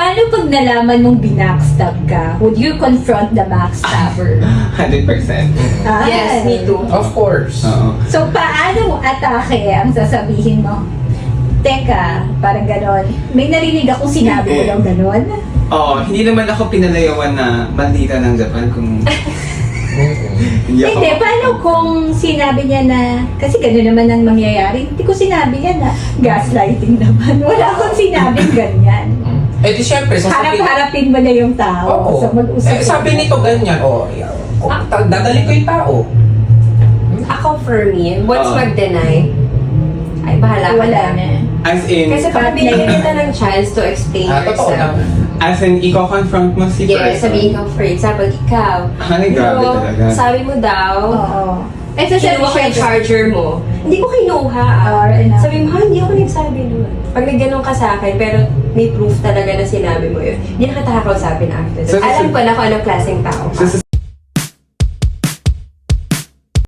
paano pag nalaman mong binackstab ka? Would you confront the backstabber? 100%. Yes, me too. Of course. Oo. So, paano mo atake ang sasabihin mo? Teka, parang ganon. May narinig akong sinabi mo daw ganon. Oo, hindi naman ako pinalayawan na bandita ng Japan kung hindi ako. Hindi, paano kung sinabi niya na, kasi gano'n naman ang mangyayari, hindi ko sinabi yan na gaslighting naman. Wala akong sinabing ganyan. Eh di syempre, sasabihin. Harap-harapin mo na yung tao. Oo. So, mag-usap Eh, sabi nito ganyan, dadali ko yung tao. Ako for me, once Oo. mag-deny, ay bahala ka Wala na. na. As in, Kasi pag binigyan kita ng chance to explain Totoo yourself. lang. Yeah, iko-confront mo si person. sabihin ko, for example, ikaw. Ay, grabe "Bro, talaga." Sabi mo daw, Oo. Eh, so, kinuha ko yung charger mo. Hindi ko kinuha. Or enough. Sabi mo, hindi ako nagsabi nun. Pag nagganong ka sa akin, pero may proof talaga na sinabi mo yun, hindi na kita kakausapin after that. So, Alam ko na kung anong klaseng tao ka. So,